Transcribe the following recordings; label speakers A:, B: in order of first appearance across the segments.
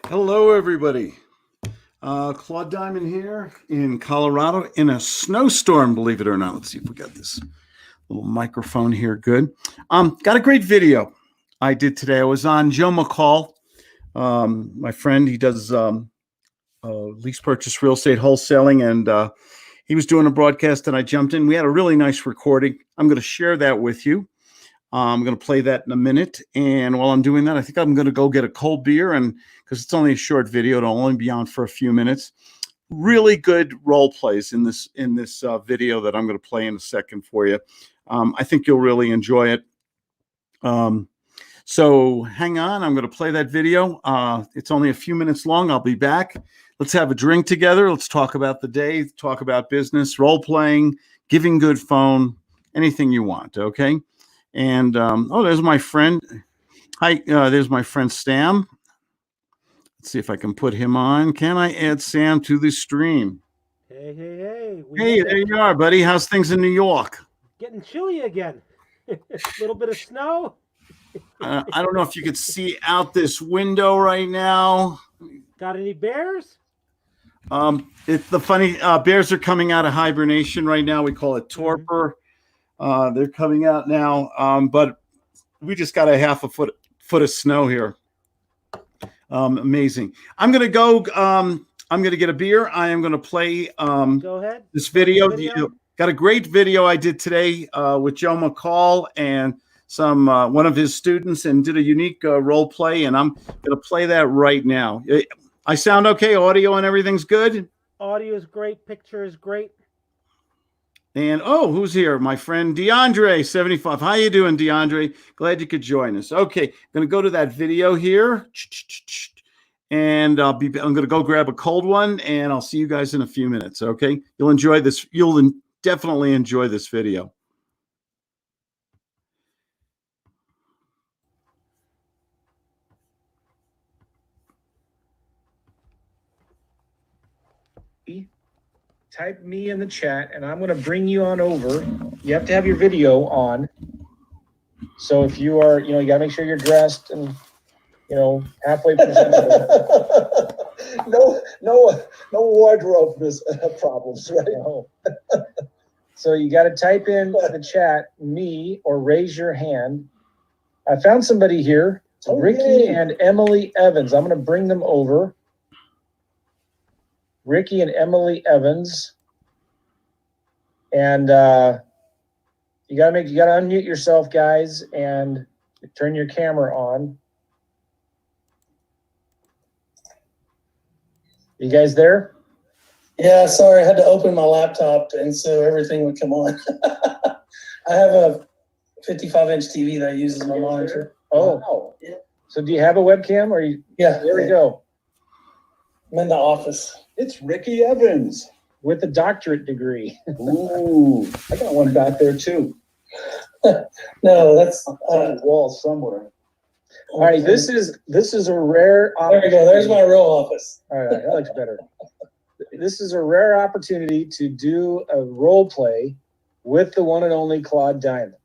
A: Hello, everybody. Claude Diamond here in Colorado in a snowstorm, believe it or not. Let's see if we got this little microphone here. Good. Got a great video I did today. I was on Joe McCall, my friend. He does lease purchase real estate wholesaling, and he was doing a broadcast, and I jumped in. We had a really nice recording. I'm going to share that with you. I'm going to play that in a minute. And while I'm doing that, I think I'm going to go get a cold beer. And because it's only a short video, it'll only be on for a few minutes. Really good role plays in this video that I'm going to play in a second for you. I think you'll really enjoy it. So hang on. I'm going to play that video. It's only a few minutes long. I'll be back. Let's have a drink together. Let's talk about the day, talk about business, role playing, giving good phone, anything you want. Okay. And there's my friend. Hi, there's my friend Sam. Let's see if I can put him on. Can I add Sam to the stream?
B: Hey.
A: Hey, there you are, buddy. How's things in New York?
B: Getting chilly again. A little bit of snow.
A: I don't know if you could see out this window right now.
B: Got any bears?
A: It's the funny bears are coming out of hibernation right now. We call it torpor. They're coming out now, but we just got a half a foot of snow here. Amazing. I'm gonna go. I'm gonna get a beer. I am gonna play.
B: Go ahead.
A: This video. Got a great video I did today with Joe McCall and some one of his students, and did a unique role play. And I'm gonna play that right now. I sound okay. Audio and everything's good.
B: Audio is great. Picture is great.
A: And who's here? My friend DeAndre 75. How you doing, DeAndre? Glad you could join us. Okay, gonna go to that video here, and I'm gonna go grab a cold one, and I'll see you guys in a few minutes. Okay, you'll enjoy this. You'll definitely enjoy this video.
C: Type me in the chat and I'm going to bring you on over. You have to have your video on. So if you are, you got to make sure you're dressed and, halfway presentable.
D: No wardrobe problems, right?
C: No. So you got to type in the chat, me, or raise your hand. I found somebody here, Ricky and Emily Evans. I'm going to bring them over. Ricky and Emily Evans, and you gotta unmute yourself, guys, and turn your camera on. You guys there?
D: Yeah, sorry, I had to open my laptop, and so everything would come on. I have a 55-inch TV that I use as my monitor.
C: Oh, wow. Yeah. So do you have a webcam, or you?
D: Yeah.
C: There we go.
D: I'm in the office.
A: It's Ricky Evans
C: with a doctorate degree.
A: Ooh, I got one back there too.
D: No, that's
A: on the wall somewhere.
C: All right, this is a rare.
D: There we go. There's my real office.
C: All right, that looks better. This is a rare opportunity to do a role play with the one and only Claude Diamond.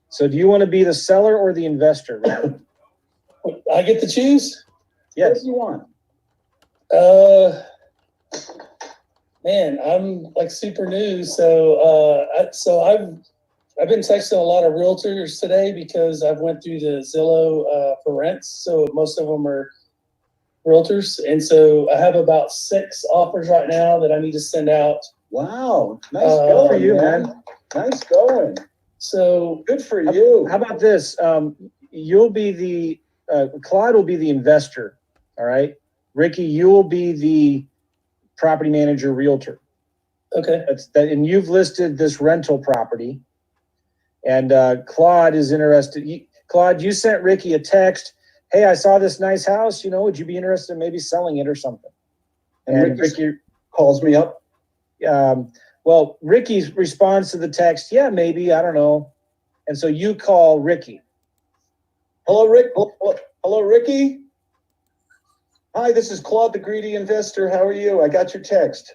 C: So, do you want to be the seller or the investor?
D: I get to choose?
C: Yes.
A: What do you want?
D: Man, I'm like super new, so I've been texting a lot of realtors today because I've went through the Zillow for rents, so most of them are realtors, and so I have about 6 offers right now that I need to send out.
A: Wow, nice going
C: for you, man.
A: Nice going.
D: So
A: good for you.
C: How about this? You'll be the Claude will be the investor. All right, Ricky, you will be the property manager realtor.
D: Okay.
C: And you've listed this rental property, and Claude is interested. Claude, you sent Ricky a text. Hey, I saw this nice house. Would you be interested in maybe selling it or something? And Ricky
A: calls me up.
C: Well, Ricky responds to the text. Yeah, maybe. I don't know. And so you call Ricky.
A: Hello, Rick. Hello, Ricky. Hi, this is Claude, the greedy investor. How are you? I got your text.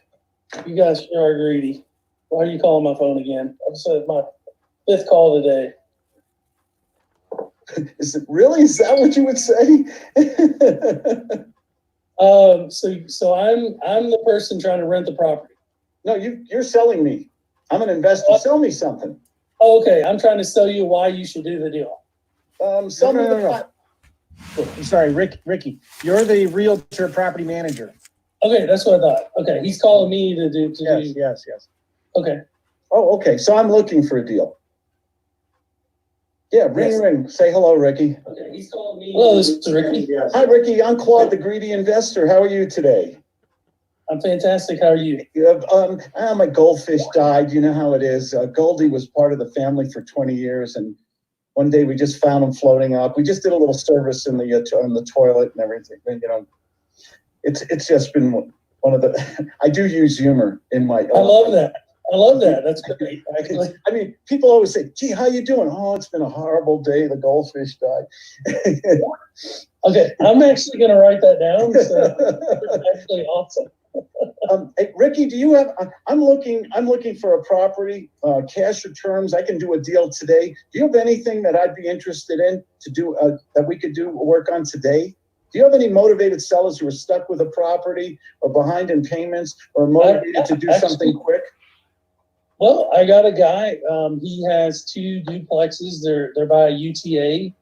D: You guys sure are greedy. Why are you calling my phone again? I've said my 5th call today.
A: Is it really? Is that what you would say?
D: So I'm the person trying to rent the property.
A: No, you're selling me. I'm an investor. Sell me something.
D: Oh, okay, I'm trying to sell you why you should do the deal.
A: Sell me
C: No.
A: the pot.
C: I'm sorry, Ricky, you're the realtor property manager.
D: Okay, that's what I thought. Okay, he's calling me to do.
C: Yes.
D: Okay.
A: Oh, okay. So I'm looking for a deal. Yeah,
D: Yes.
A: ring. Say hello, Ricky.
D: Okay, he's calling me. Hello, this is Ricky.
A: Hi, Ricky. I'm Claude, the greedy investor. How are you today?
D: I'm fantastic. How are you?
A: My goldfish died. You know how it is. Goldie was part of the family for 20 years, and one day we just found him floating up. We just did a little service in the toilet and everything. You know, it's just been one of the. I do use humor in my.
D: I love that. I love that. That's great.
A: I mean, people always say, "Gee, how you doing?" "Oh, it's been a horrible day. The goldfish died."
D: Okay, I'm actually going to write that down. So that's actually awesome.
A: Hey, Ricky, do you have? I'm looking for a property, cash or terms. I can do a deal today. Do you have anything that I'd be interested in to do that we could do work on today? Do you have any motivated sellers who are stuck with a property or behind in payments or motivated to do something quick?
D: Well, I got a guy. He has 2 duplexes. They're by UTA.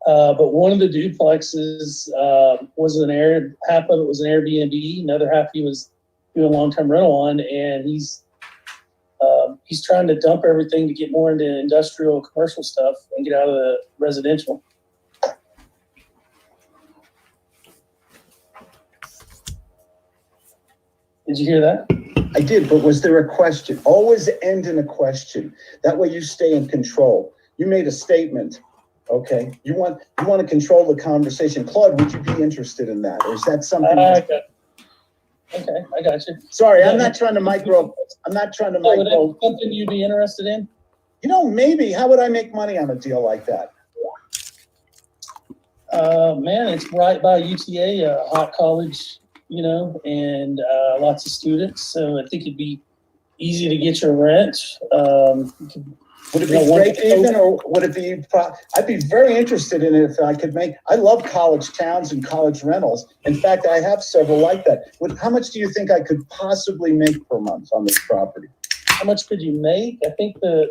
D: But one of the duplexes was half of it was an Airbnb, another half he was doing long-term rental on, and he's trying to dump everything to get more into industrial, commercial stuff and get out of the residential. Did you hear that?
A: I did, but was there a question? Always end in a question. That way you stay in control. You made a statement. Okay, you want to control the conversation. Claude, would you be interested in that, or is that something?
D: Okay, I got you.
A: Sorry, I'm not trying to micro. I'm not trying to
D: Would
A: micro.
D: that be something you'd be interested in?
A: You know, maybe. How would I make money on a deal like that?
D: Man, it's right by UTA, a hot college, you know, and lots of students. So I think it'd be easy to get your rent.
A: Would it be break even, or would it be? I'd be very interested in it if I could make. I love college towns and college rentals. In fact, I have several like that. How much do you think I could possibly make per month on this property?
D: How much could you make? I think the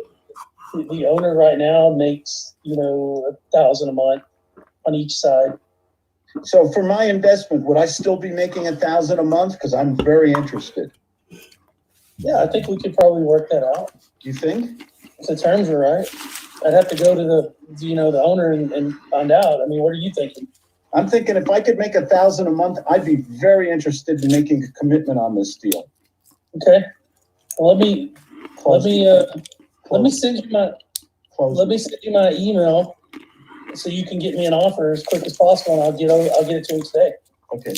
D: owner right now makes, you know, $1,000 a month on each side.
A: So for my investment, would I still be making $1,000 a month? Because I'm very interested.
D: Yeah, I think we could probably work that out.
A: Do you think?
D: If the terms are right. I'd have to go to the owner and find out. I mean, what are you thinking?
A: I'm thinking if I could make $1,000 a month, I'd be very interested in making a commitment on this deal.
D: Okay. Well, let me send you my email so you can get me an offer as quick as possible, and I'll get it to him today.
A: Okay.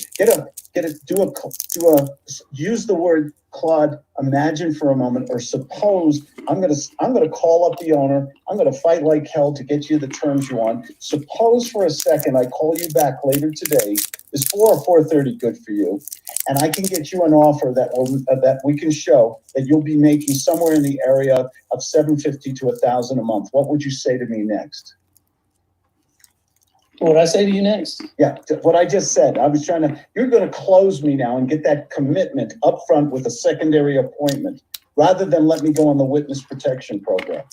A: Use the word, Claude, imagine for a moment, or suppose. I'm gonna call up the owner. I'm gonna fight like hell to get you the terms you want. Suppose for a second I call you back later today. Is 4 or 4:30 good for you? And I can get you an offer that we can show that you'll be making somewhere in the area of $750 to $1,000 a month. What would you say to me next?
D: What would I say to you next?
A: Yeah, what I just said. You're going to close me now and get that commitment up front with a secondary appointment rather than let me go on the witness protection program.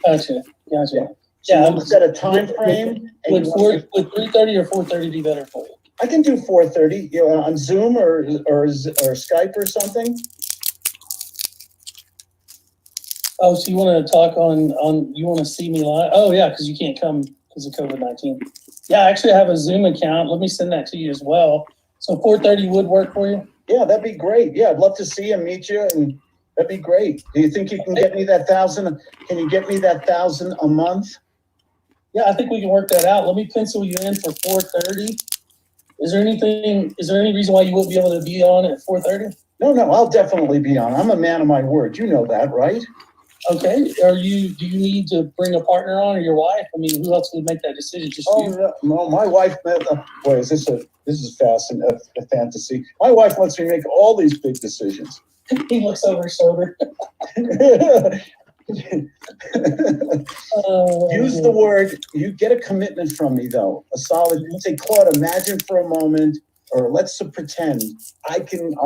D: Gotcha.
A: So
D: Yeah.
A: you set a time frame.
D: Would 3:30 or 4:30 be better for you?
A: I can do 4:30, on Zoom or Skype or something.
D: Oh, so you want to talk you want to see me live? Oh yeah, because you can't come because of COVID-19. Yeah, actually I have a Zoom account. Let me send that to you as well. So 4:30 would work for you?
A: Yeah, that'd be great. Yeah, I'd love to see you, meet you, and that'd be great. Do you think you can get me that 1,000? Can you get me that 1,000 a month?
D: Yeah, I think we can work that out. Let me pencil you in for 4:30. Is there any reason why you wouldn't be able to be on at 4:30?
A: No, I'll definitely be on. I'm a man of my word. You know that, right?
D: Okay. Do you need to bring a partner on or your wife? I mean, who else would make that decision? Just you?
A: No, my wife. Boy, this is fascinating, a fantasy. My wife lets me make all these big decisions.
D: He looks over his shoulder.
A: Use the word. You get a commitment from me, though. A solid. Say, Claude, imagine for a moment or let's pretend I'm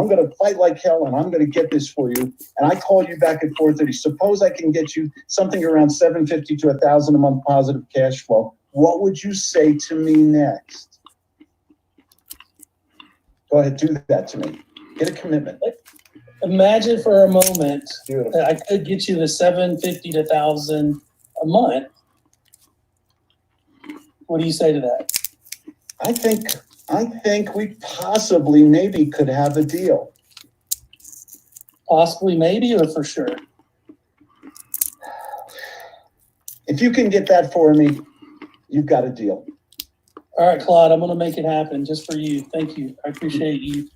A: going to fight like hell and I'm going to get this for you. And I call you back at 4:30. Suppose I can get you something around 750 to 1,000 a month positive cash flow. What would you say to me next? Go ahead, do that to me. Get a commitment.
D: Imagine for a moment
A: Beautiful.
D: that I could get you the 750 to 1,000 a month. What do you say to that?
A: I think we possibly maybe could have a deal.
D: Possibly, maybe, or for sure?
A: If you can get that for me, you've got a deal.
D: All right, Claude, I'm going to make it happen just for you. Thank you. I appreciate you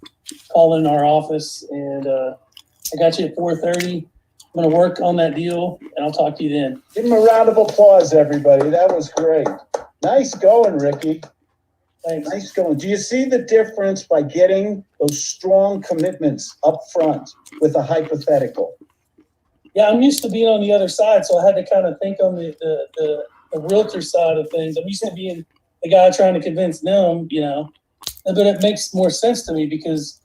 D: calling our office, and I got you at 4:30. I'm going to work on that deal, and I'll talk to you then.
A: Give him a round of applause, everybody. That was great. Nice going, Ricky.
D: Thanks.
A: Nice going. Do you see the difference by getting those strong commitments up front with a hypothetical?
D: Yeah, I'm used to being on the other side, so I had to kind of think on the realtor side of things. I'm used to being the guy trying to convince them, but it makes more sense to me because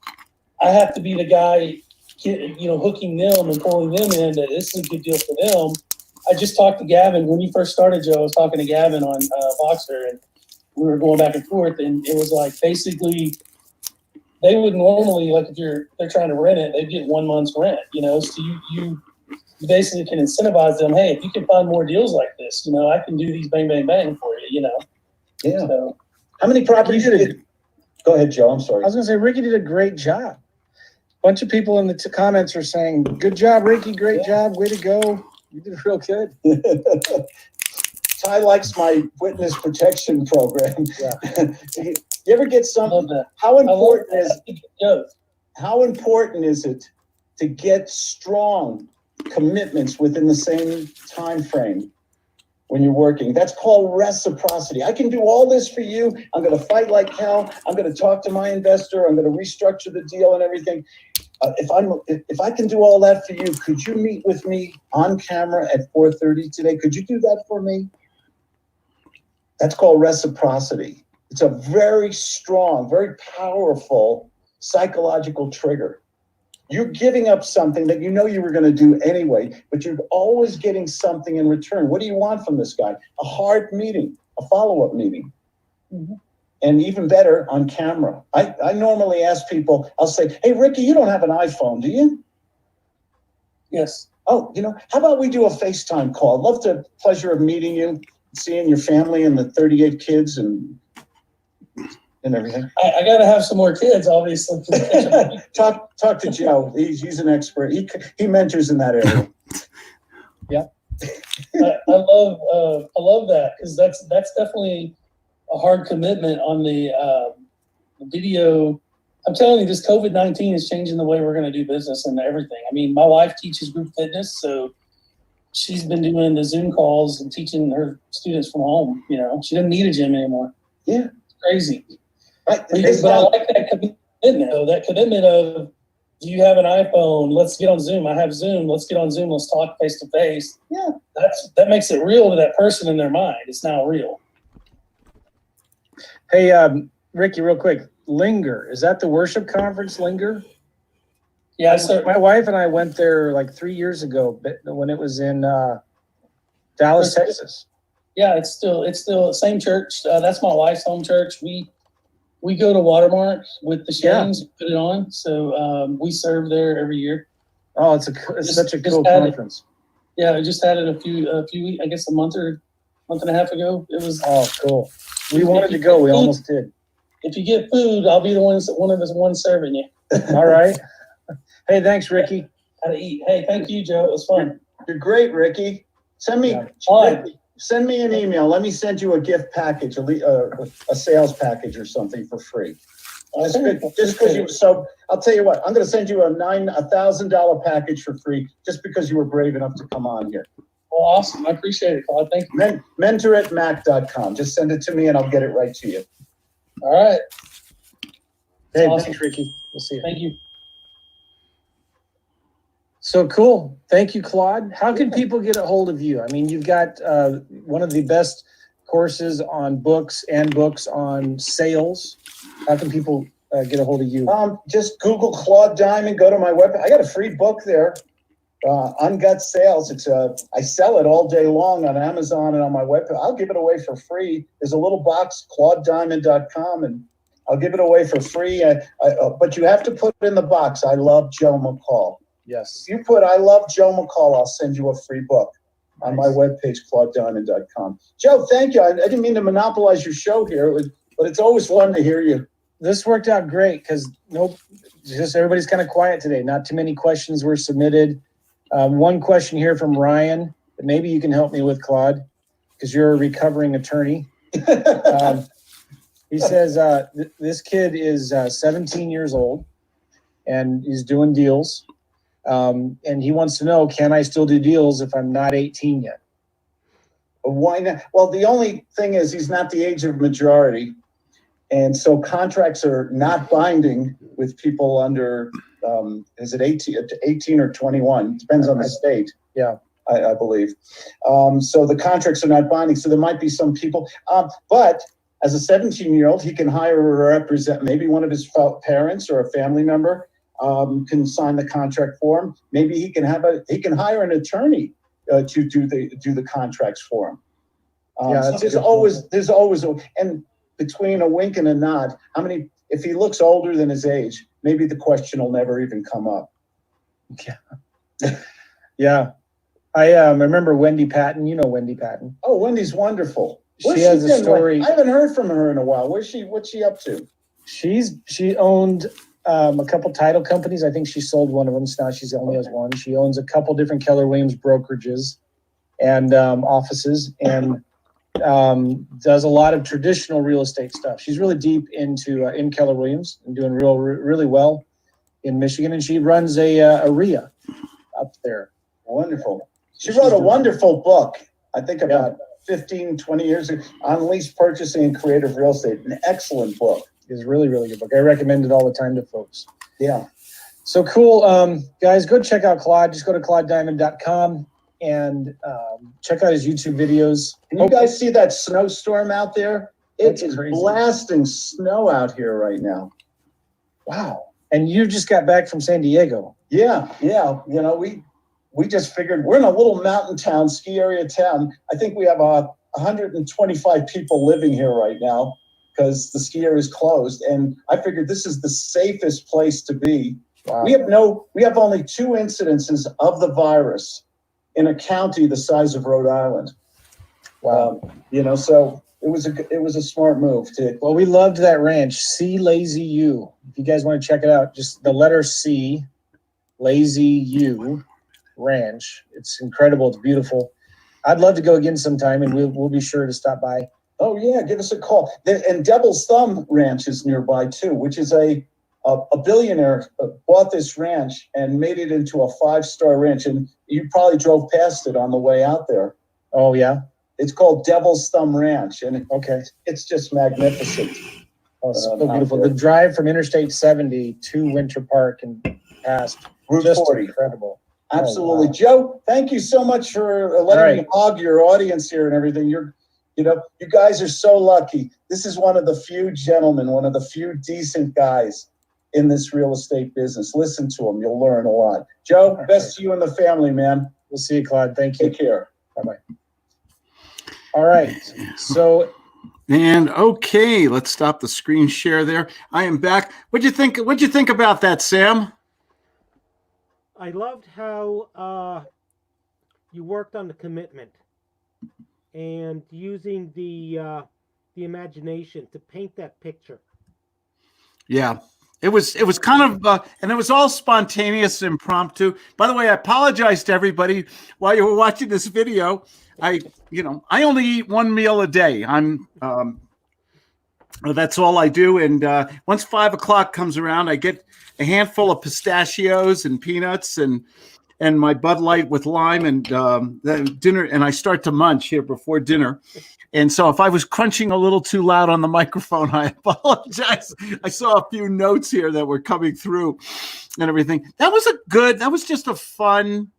D: I have to be the guy, hooking them and pulling them in that this is a good deal for them. I just talked to Gavin when you first started, Joe. I was talking to Gavin on Voxer, and we were going back and forth, and it was like basically they would normally, like if they're trying to rent it, they'd get 1 month's rent, so you basically can incentivize them. Hey, if you can find more deals like this, I can do these bang, bang, bang for you,
C: Yeah.
D: So,
A: How many properties did? Go ahead, Joe. I'm sorry.
C: I was going to say, Ricky did a great job. Bunch of people in the comments are saying, good job, Ricky. Great job. Way to go. You did real good.
A: Ty likes my witness protection program.
C: Yeah.
A: You ever get
D: I love
A: something?
D: that.
A: How
D: I love
A: important
D: that.
A: is
D: Joe,
A: how important is it to get strong commitments within the same time frame when you're working? That's called reciprocity. I can do all this for you. I'm going to fight like hell. I'm going to talk to my investor. I'm going to restructure the deal and everything. If I can do all that for you, could you meet with me on camera at 4:30 today? Could you do that for me? That's called reciprocity. It's a very strong, very powerful psychological trigger. You're giving up something that you know you were going to do anyway, but you're always getting something in return. What do you want from this guy? A hard meeting, a follow-up meeting.
D: Mm-hmm.
A: And even better, on camera. I normally ask people, I'll say, hey, Ricky, you don't have an iPhone, do you?
D: yes.
A: Oh, how about we do a FaceTime call? I'd love the pleasure of meeting you, seeing your family and the 38 kids and everything.
D: I got to have some more kids, obviously.
A: Talk to Joe. He's an expert. He mentors in that area.
D: I love that because that's definitely a hard commitment on the video. I'm telling you, this COVID-19 is changing the way we're going to do business and everything. I mean, my wife teaches group fitness, so she's been doing the Zoom calls and teaching her students from home. She doesn't need a gym anymore.
A: Yeah,
D: it's crazy.
A: right.
D: But I like that commitment, though. That commitment of, do you have an iPhone? Let's get on Zoom. I have Zoom. Let's get on Zoom. Let's talk face to face.
A: Yeah,
D: that makes it real to that person in their mind. It's now real.
C: Hey, Ricky, real quick. Linger. Is that the worship conference, Linger?
D: Yeah, so
C: My wife and I went there like 3 years ago, when it was in Dallas, Texas.
D: yeah, it's still the same church. That's my wife's home church. We go to Watermark with the Shanes, put it on. So we serve there every year.
C: Oh, it's such a cool conference.
D: Yeah, I just had it a few weeks, I guess a month and a half ago. It was.
C: Oh, cool. We wanted to go. We almost did.
D: If you get food, I'll be one of the ones serving you.
C: All right. Hey, thanks, Ricky.
D: How to eat. Hey, thank you, Joe. It was fun.
A: you're great, Ricky. Send me an email. Let me send you a gift package, a sales package or something for free. Just because you. So I'll tell you what. I'm going to send you a $1,000 package for free, just because you were brave enough to come on here.
D: Well, awesome. I appreciate it, Claude. Thank you.
A: Mentor@mac.com. Just send it to me and I'll get it right to you.
D: All right.
C: Hey,
D: awesome.
C: Thanks, Ricky. We'll see you.
D: Thank you.
C: So cool. Thank you, Claude. How can people get a hold of you? I mean, you've got one of the best courses on books and books on sales. How can people
B: get a hold of you?
A: Just Google Claude Diamond. Go to my website. I got a free book there. Ungut Sales. I sell it all day long on Amazon and on my website. I'll give it away for free. There's a little box, claudediamond.com, and I'll give it away for free. But you have to put in the box, I love Joe McCall.
B: Yes.
A: If you put I love Joe McCall, I'll send you a free book on my webpage, claudediamond.com. Joe, thank you. I didn't mean to monopolize your show here, but it's always fun to hear you.
B: This worked out great because just everybody's kind of quiet today. Not too many questions were submitted. One question here from Ryan that maybe you can help me with, Claude, because you're a recovering attorney. He says this kid is 17 years old and he's doing deals. And he wants to know, can I still do deals if I'm not 18 yet?
A: Why not? Well, the only thing is he's not the age of majority. And so contracts are not binding with people under, is it 18 or 21? Depends on the state.
B: Yeah.
A: I believe. So the contracts are not binding. So there might be some people, but as a 17-year-old, he can hire a maybe one of his parents or a family member can sign the contract for him. Maybe he can hire an attorney to do the contracts for him. So there's always, and between a wink and a nod, if he looks older than his age, maybe the question will never even come up.
B: Yeah. Yeah. I remember Wendy Patton. You know Wendy Patton.
A: Oh, Wendy's wonderful.
B: She has a story.
A: I haven't heard from her in a while. What's she up to?
B: She owned a couple title companies. I think she sold one of them. So now she only has one. She owns a couple different Keller Williams brokerages and offices, and does a lot of traditional real estate stuff. She's really deep into in Keller Williams and doing really well in Michigan. And she runs a RIA up there.
A: Wonderful. She wrote a wonderful book, I think about 15, 20 years ago, on lease purchasing and creative real estate. An excellent book.
B: It's a really, really good book. I recommend it all the time to folks.
A: Yeah.
B: So cool. Guys, go check out Claude. Just go to claudediamond.com and check out his YouTube videos.
A: Can you guys see that snowstorm out there? It is
B: crazy.
A: blasting snow out here right now.
B: Wow. And you just got back from San Diego.
A: Yeah. You know, we just figured we're in a little mountain town, ski area town. I think we have 125 people living here right now because the ski area is closed. And I figured this is the safest place to be.
B: Wow.
A: We have only 2 incidences of the virus in a county the size of Rhode Island.
B: Wow.
A: So it was a smart move to.
B: Well, we loved that ranch, C Lazy U. If you guys want to check it out, just the letter C, Lazy U Ranch. It's incredible. It's beautiful. I'd love to go again sometime, and we'll be sure to stop by.
A: Oh yeah, give us a call. And Devil's Thumb Ranch is nearby too, which is a billionaire bought this ranch and made it into a 5-star ranch. And you probably drove past it on the way out there.
B: Oh yeah.
A: It's called Devil's Thumb Ranch, and
B: Okay.
A: it's just magnificent.
B: Oh, it's so beautiful. The drive from Interstate 70 to Winter Park and past,
A: Route
B: just
A: 40.
B: incredible.
A: Absolutely.
B: Oh, wow.
A: Joe, thank you so much for letting me hog your audience here and everything. You guys are so lucky. This is one of the few gentlemen, one of the few decent guys in this real estate business. Listen to him. You'll learn a lot. Joe, best to you and the family, man.
B: We'll see you, Claude. Thank you.
A: Take care.
B: Bye-bye. All right. So,
A: and okay, let's stop the screen share there. I am back. What'd you think about that, Sam?
B: I loved how you worked on the commitment and using the imagination to paint that picture.
A: Yeah, it was kind of, and it was all spontaneous, impromptu. By the way, I apologize to everybody while you were watching this video. I only eat 1 meal a day. That's all I do. And once 5 o'clock comes around, I get a handful of pistachios and peanuts and my Bud Light with lime and then dinner. And I start to munch here before dinner. And so if I was crunching a little too loud on the microphone, I apologize. I saw a few notes here that were coming through and everything. That was just a fun,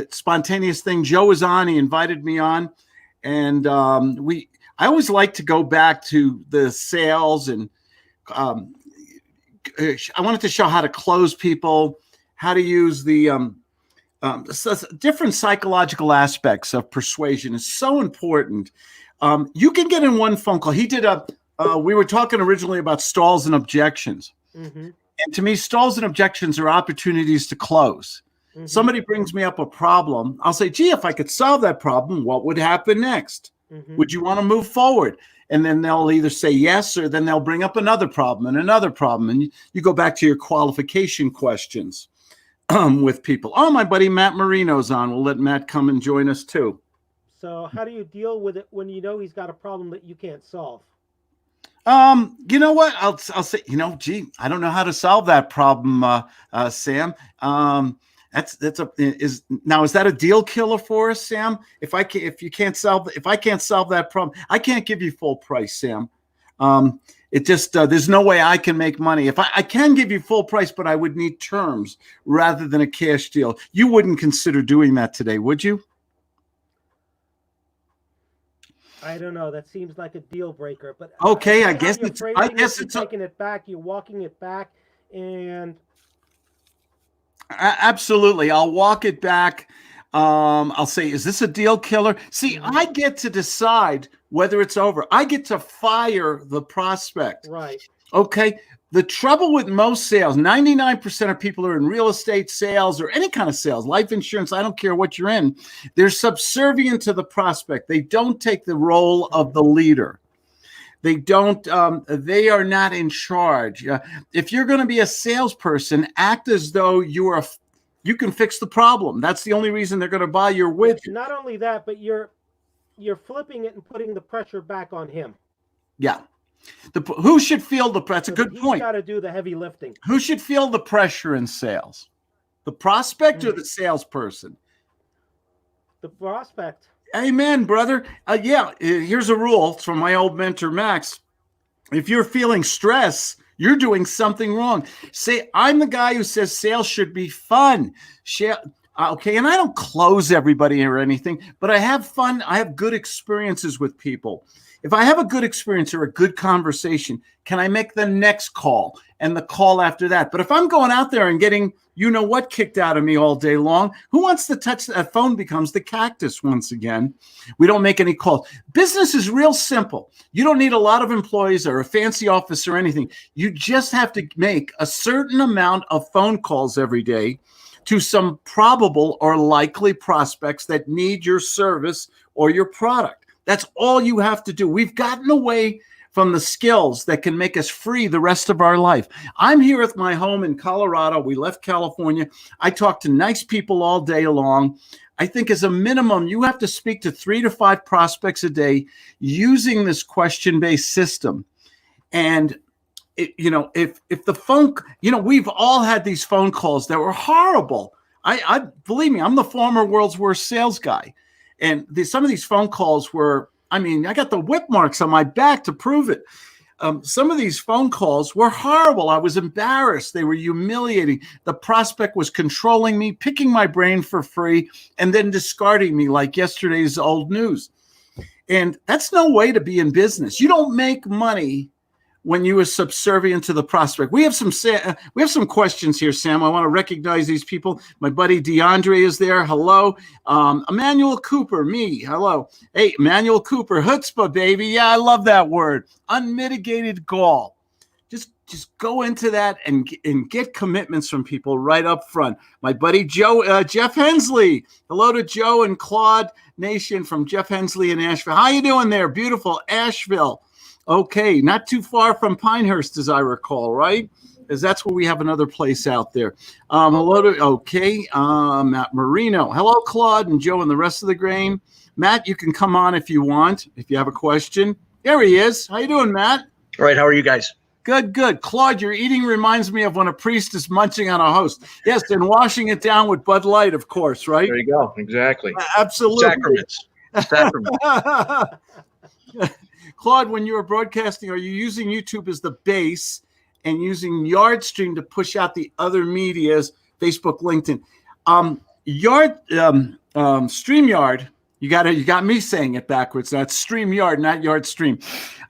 A: spontaneous thing. Joe was on, he invited me on, and I always like to go back to the sales, and I wanted to show how to close people, how to use the different psychological aspects of persuasion is so important. You can get in one phone call. He did we were talking originally about stalls and objections.
E: Mm-hmm.
A: And to me, stalls and objections are opportunities to close.
E: Mm-hmm.
A: Somebody brings me up a problem. I'll say, gee, if I could solve that problem, what would happen next?
E: Mm-hmm.
A: Would you want to move forward? And then they'll either say yes, or then they'll bring up another problem and another problem. And you go back to your qualification questions with people. Oh, my buddy Matt Marino's on. We'll let Matt come and join us too.
E: So how do you deal with it when you know he's got a problem that you can't solve?
A: You know what? I'll say, gee, I don't know how to solve that problem, Sam. Is that a deal killer for us, Sam? If I can't solve that problem, I can't give you full price, Sam. It just there's no way I can make money. If I can give you full price, but I would need terms rather than a cash deal. You wouldn't consider doing that today, would you?
E: I don't know. That seems like a deal breaker. But
A: okay, I guess
E: you're
A: it's
E: taking it back. You're walking it back, and
A: absolutely, I'll walk it back. I'll say, is this a deal killer? See, I get to decide whether it's over. I get to fire the prospect.
E: Right.
A: Okay. The trouble with most sales, 99% of people are in real estate sales or any kind of sales, life insurance, I don't care what you're in. They're subservient to the prospect. They don't take the role of the leader. They don't, they are not in charge. If you're going to be a salesperson, act as though you can fix the problem. That's the only reason they're going to buy your widget.
E: Not only that, but you're flipping it and putting the pressure back on him.
A: Yeah. Who should feel the pressure? That's a good point.
E: He's got to do the heavy lifting.
A: Who should feel the pressure in sales? The prospect or the salesperson?
E: The prospect.
A: Amen, brother. Here's a rule from my old mentor, Max. If you're feeling stress, you're doing something wrong. Say, I'm the guy who says sales should be fun. Okay, and I don't close everybody or anything, but I have fun. I have good experiences with people. If I have a good experience or a good conversation, can I make the next call and the call after that? But if I'm going out there and getting what kicked out of me all day long, who wants to touch that phone becomes the cactus once again. We don't make any calls. Business is real simple. You don't need a lot of employees or a fancy office or anything. You just have to make a certain amount of phone calls every day to some probable or likely prospects that need your service or your product. That's all you have to do. We've gotten away from the skills that can make us free the rest of our life. I'm here at my home in Colorado. We left California. I talk to nice people all day long. I think as a minimum, you have to speak to 3 to 5 prospects a day using this question-based system. And if the phone, we've all had these phone calls that were horrible. I believe me, I'm the former world's worst sales guy. And some of these phone calls were, I got the whip marks on my back to prove it. Some of these phone calls were horrible. I was embarrassed. They were humiliating. The prospect was controlling me, picking my brain for free, and then discarding me like yesterday's old news. And that's no way to be in business. You don't make money when you are subservient to the prospect. We have some questions here, Sam. I want to recognize these people. My buddy DeAndre is there. Hello. Emmanuel Cooper, me. Hello. Hey, Emmanuel Cooper, chutzpah, baby. Yeah, I love that word. Unmitigated gall. Just go into that and get commitments from people right up front. My buddy Jeff Hensley. Hello to Joe and Claude Nation from Jeff Hensley in Asheville. How you doing there? Beautiful Asheville. Okay, not too far from Pinehurst, as I recall, right? Because that's where we have another place out there. Hello to, Matt Marino. Hello, Claude and Joe and the rest of the grain. Matt, you can come on if you want, if you have a question. There he is. How you doing, Matt?
F: All right, how are you guys?
A: Good. Claude, your eating reminds me of when a priest is munching on a host. Yes, and washing it down with Bud Light, of course, right?
F: There you go. Exactly.
A: Absolutely.
F: Sacraments.
A: Claude, when you are broadcasting, are you using YouTube as the base and using Yardstream to push out the other medias, Facebook, LinkedIn? StreamYard You got me saying it backwards. That's StreamYard, not Yard Stream.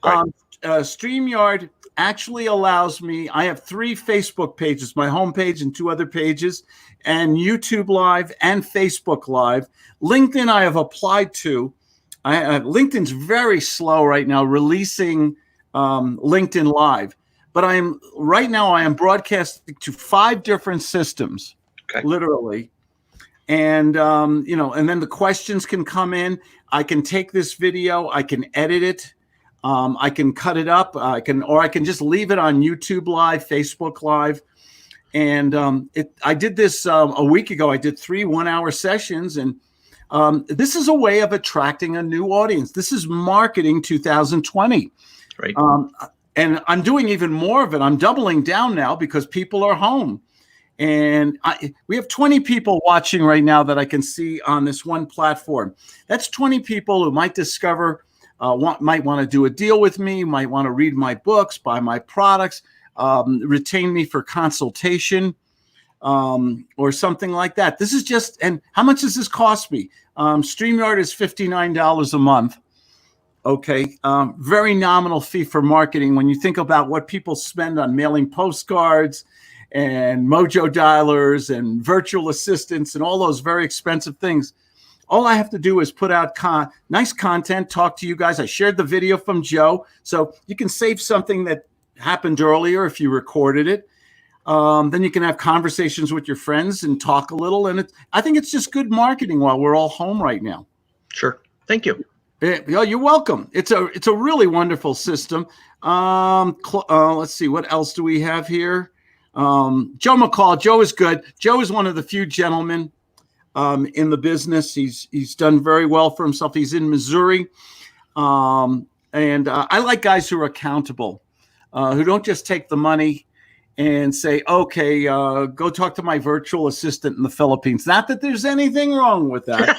F: Right.
A: StreamYard actually allows me. I have 3 Facebook pages, my homepage and 2 other pages, and YouTube Live and Facebook Live. LinkedIn I have applied to. LinkedIn's very slow right now releasing LinkedIn Live, but I am broadcasting to 5 different systems, literally. And, and then the questions can come in. I can take this video, I can edit it. I can cut it up. I can just leave it on YouTube Live, Facebook Live. And I did this a week ago. I did 3 one-hour sessions, and this is a way of attracting a new audience. This is marketing 2020.
F: Right.
A: And I'm doing even more of it. I'm doubling down now because people are home. And we have 20 people watching right now that I can see on this one platform. That's 20 people who might discover, might want to do a deal with me, might want to read my books, buy my products, retain me for consultation, or something like that. This is just, and how much does this cost me? StreamYard is $59 a month. Okay. Very nominal fee for marketing. When you think about what people spend on mailing postcards and mojo dialers and virtual assistants and all those very expensive things, all I have to do is put out nice content, talk to you guys. I shared the video from Joe, so you can save something that happened earlier if you recorded it. Then you can have conversations with your friends and talk a little. And I think it's just good marketing while we're all home right now.
F: Sure. Thank you.
A: Yeah, you're welcome. It's a really wonderful system. Let's see, what else do we have here? Joe McCall. Joe is good. Joe is one of the few gentlemen in the business. He's done very well for himself. He's in Missouri. And I like guys who are accountable, who don't just take the money and say, okay, go talk to my virtual assistant in the Philippines. Not that there's anything wrong with that.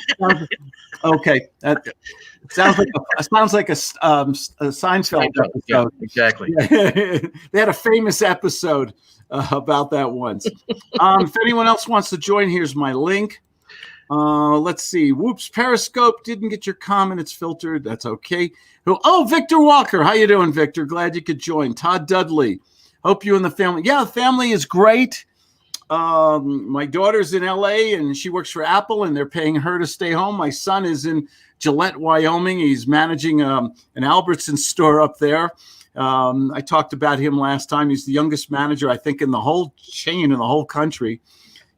A: Okay. It sounds like a Seinfeld episode.
F: Yeah, exactly.
A: They had a famous episode about that once. If anyone else wants to join, here's my link. Let's see. Whoops, Periscope didn't get your comment. It's filtered. That's okay. Oh, Victor Walker. How you doing, Victor? Glad you could join. Todd Dudley. Hope you and the family. Yeah, the family is great. My daughter's in LA and she works for Apple and they're paying her to stay home. My son is in Gillette, Wyoming. He's managing an Albertsons store up there. I talked about him last time. He's the youngest manager, I think, in the whole chain in the whole country.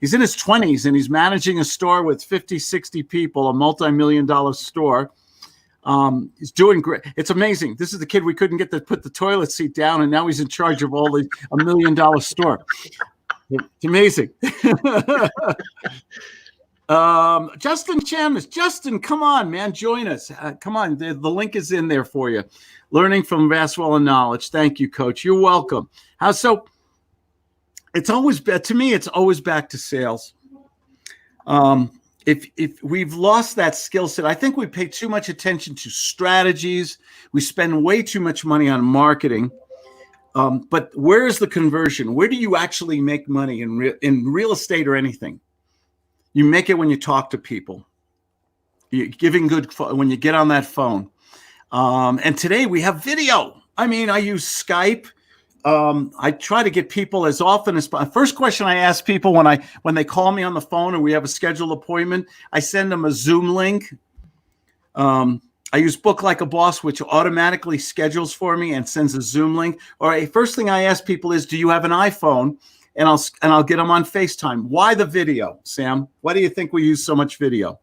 A: He's in his 20s and he's managing a store with 50, 60 people, a multi-million-dollar store. He's doing great. It's amazing. This is the kid we couldn't get to put the toilet seat down, and now he's in charge of all these $1 million store. It's amazing. Justin Chambliss. Justin, come on, man. Join us. Come on. The link is in there for you. Learning from vast well of knowledge. Thank you, Coach. You're welcome. So it's always, to me, it's always back to sales. If we've lost that skill set, I think we pay too much attention to strategies. We spend way too much money on marketing. But where is the conversion? Where do you actually make money in real estate or anything? You make it when you talk to people. You're giving good when you get on that phone. And today we have video. I mean, I use Skype. I try to get people as often as possible. First question I ask people when they call me on the phone or we have a scheduled appointment, I send them a Zoom link. I use Book Like a Boss, which automatically schedules for me and sends a Zoom link. Or first thing I ask people is, do you have an iPhone? And I'll get them on FaceTime. Why the video, Sam? Why do you think we use so much video?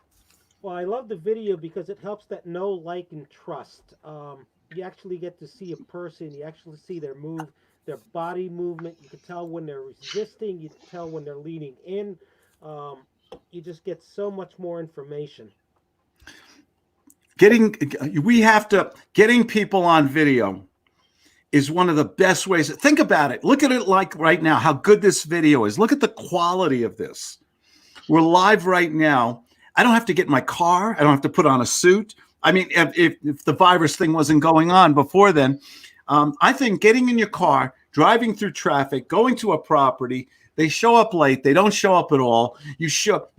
E: Well, I love the video because it helps that know, like, and trust. You actually get to see a person. You actually see their their body movement. You can tell when they're resisting. You can tell when they're leaning in. You just get so much more information.
A: Getting people on video is one of the best ways. Think about it. Look at it like right now, how good this video is. Look at the quality of this. We're live right now. I don't have to get in my car. I don't have to put on a suit. I mean, if the virus thing wasn't going on before then, I think getting in your car, driving through traffic, going to a property, they show up late. They don't show up at all. You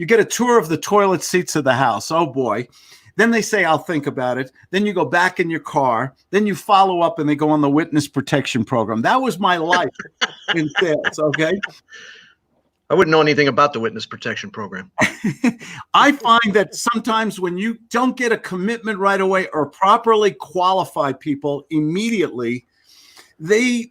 A: get a tour of the toilet seats of the house. Oh boy. Then they say, I'll think about it. Then you go back in your car. Then you follow up and they go on the witness protection program. That was my life in sales. Okay.
F: I wouldn't know anything about the witness protection program.
A: I find that sometimes when you don't get a commitment right away or properly qualify people immediately, they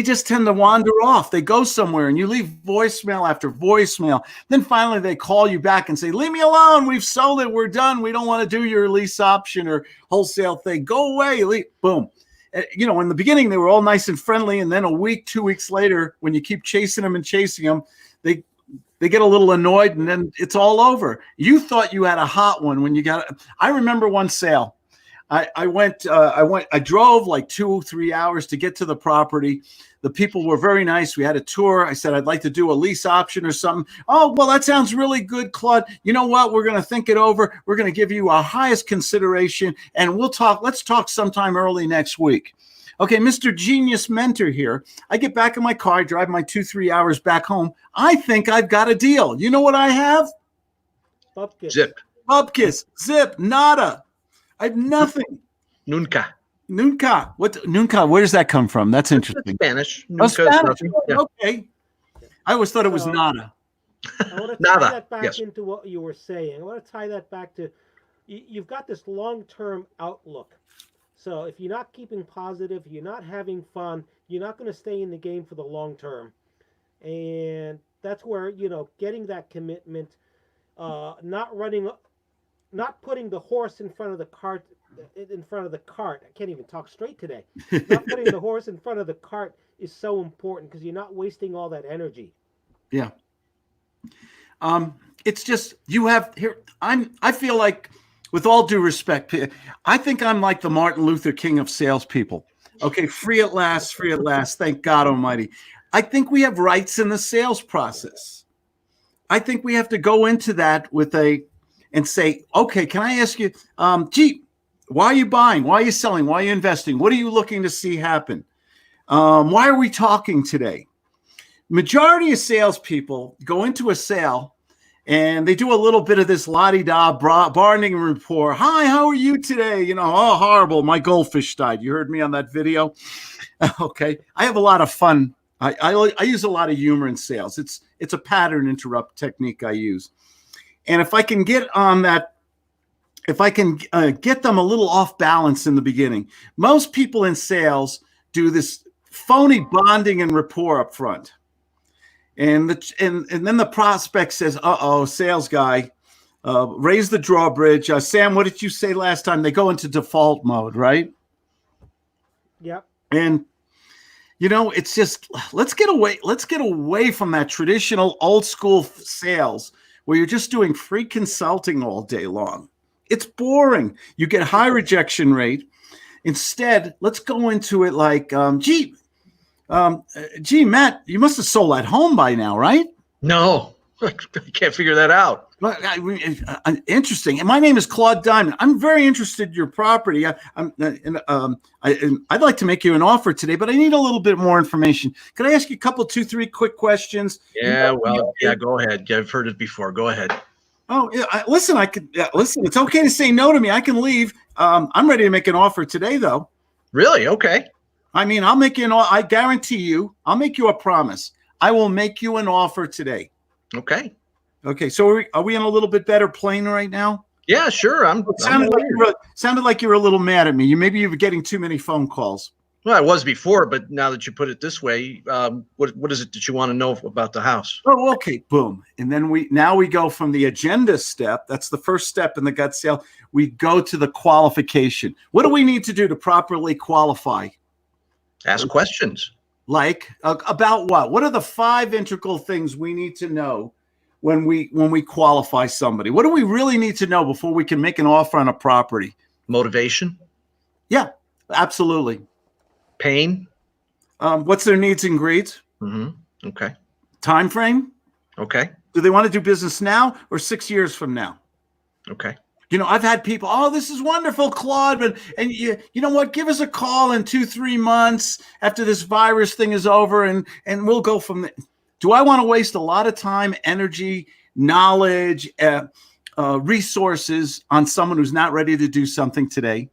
A: just tend to wander off. They go somewhere and you leave voicemail after voicemail. Then finally they call you back and say, leave me alone. We've sold it. We're done. We don't want to do your lease option or wholesale thing. Go away. Boom. You know, in the beginning, they were all nice and friendly. And then a week, 2 weeks later, when you keep chasing them, they get a little annoyed and then it's all over. You thought you had a hot one when you got it. I remember one sale. I drove like 2-3 hours to get to the property. The people were very nice. We had a tour. I said, I'd like to do a lease option or something. Oh, well, that sounds really good, Claude. You know what? We're going to think it over. We're going to give you our highest consideration and let's talk sometime early next week. Okay, Mr. Genius Mentor here. I get back in my car, drive my 2-3 hours back home. I think I've got a deal. You know what I have?
E: Bupkis.
F: Zip.
A: Bupkis, zip, nada. I have nothing.
F: Nunca.
A: Nunca. Nunca? Where does that come from? That's interesting.
F: Spanish.
A: Oh,
F: Nunca is
A: Spanish.
F: nothing. Yeah.
A: Okay. I always thought it was
E: So-
A: nada.
E: I want to tie
F: Nada,
E: that back
F: yes.
E: into what you were saying. I want to tie that back to you've got this long-term outlook. So if you're not keeping positive, you're not having fun, you're not going to stay in the game for the long term. And that's where, you know, getting that commitment, not putting the horse in front of the cart. I can't even talk straight today. Not putting the horse in front of the cart is so important because you're not wasting all that energy.
A: Yeah. It's just you have here. I feel like, with all due respect, I think I'm like the Martin Luther King of salespeople. Okay, free at last, free at last. Thank God Almighty. I think we have rights in the sales process. I think we have to go into that and say, okay, can I ask you, gee, why are you buying? Why are you selling? Why are you investing? What are you looking to see happen? Why are we talking today? Majority of salespeople go into a sale and they do a little bit of this la-di-da bargaining rapport. Hi, how are you today? You know, oh, horrible. My goldfish died. You heard me on that video? Okay. I have a lot of fun. I use a lot of humor in sales. It's a pattern interrupt technique I use. And if I can get on that, if I can get them a little off balance in the beginning, most people in sales do this phony bonding and rapport up front. And then the prospect says, uh-oh, sales guy, raise the drawbridge. Sam, what did you say last time? They go into default mode, right?
E: Yep.
A: And, you know, it's just, let's get away from that traditional old school sales where you're just doing free consulting all day long. It's boring. You get high rejection rate. Instead, let's go into it like, gee, Matt, you must have sold at home by now, right?
F: No, I can't figure that out.
A: Well, interesting. And my name is Claude Diamond. I'm very interested in your property. I'd like to make you an offer today, but I need a little bit more information. Can I ask you a couple, 2-3 quick questions?
F: Yeah, go ahead. I've heard it before. Go ahead.
A: Oh, yeah, listen, listen. It's okay to say no to me. I can leave. I'm ready to make an offer today, though.
F: Really? Okay.
A: I mean, I'll make you I guarantee you, I'll make you a promise. I will make you an offer today.
F: Okay.
A: Okay. So are we on a little bit better plane right now?
F: Yeah, sure.
A: Sounded like you were a little mad at me. Maybe you were getting too many phone calls.
F: Well, I was before, but now that you put it this way, what is it that you want to know about the house?
A: Oh, okay. Boom. And then we go from the agenda step. That's the first step in the gut sale. We go to the qualification. What do we need to do to properly qualify?
F: Ask questions.
A: Like about what? What are the 5 integral things we need to know when we qualify somebody? What do we really need to know before we can make an offer on a property?
F: Motivation.
A: Yeah, absolutely.
F: Pain.
A: What's their needs and greeds?
F: Mm-hmm. Okay.
A: Time frame?
F: Okay.
A: Do they want to do business now or 6 years from now?
F: Okay.
A: You know, I've had people, oh, this is wonderful, Claude, but you know what? Give us a call in 2-3 months after this virus thing is over, and we'll go from there. Do I want to waste a lot of time, energy, knowledge, resources on someone who's not ready to do something today?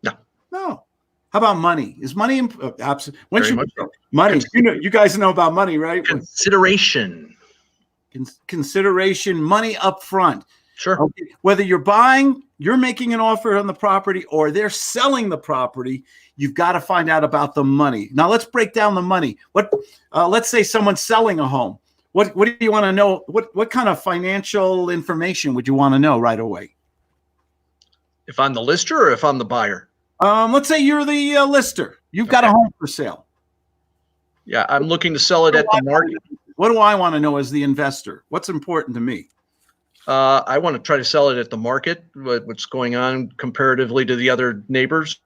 F: No.
A: No. How about money? Is money absolutely?
F: Very much so.
A: Money. You guys know about money, right?
F: Consideration.
A: Consideration, money up front.
F: Sure.
A: Okay. Whether you're making an offer on the property or they're selling the property, you've got to find out about the money. Now let's break down the money. Let's say someone's selling a home. What do you want to know? What kind of financial information would you want to know right away?
F: If I'm the lister or if I'm the buyer?
A: Let's say you're the lister. You've got a home for sale.
F: Yeah, I'm looking to sell it at the market.
A: What do I want to know as the investor? What's important to me?
F: I want to try to sell it at the market, what's going on comparatively to the other neighbors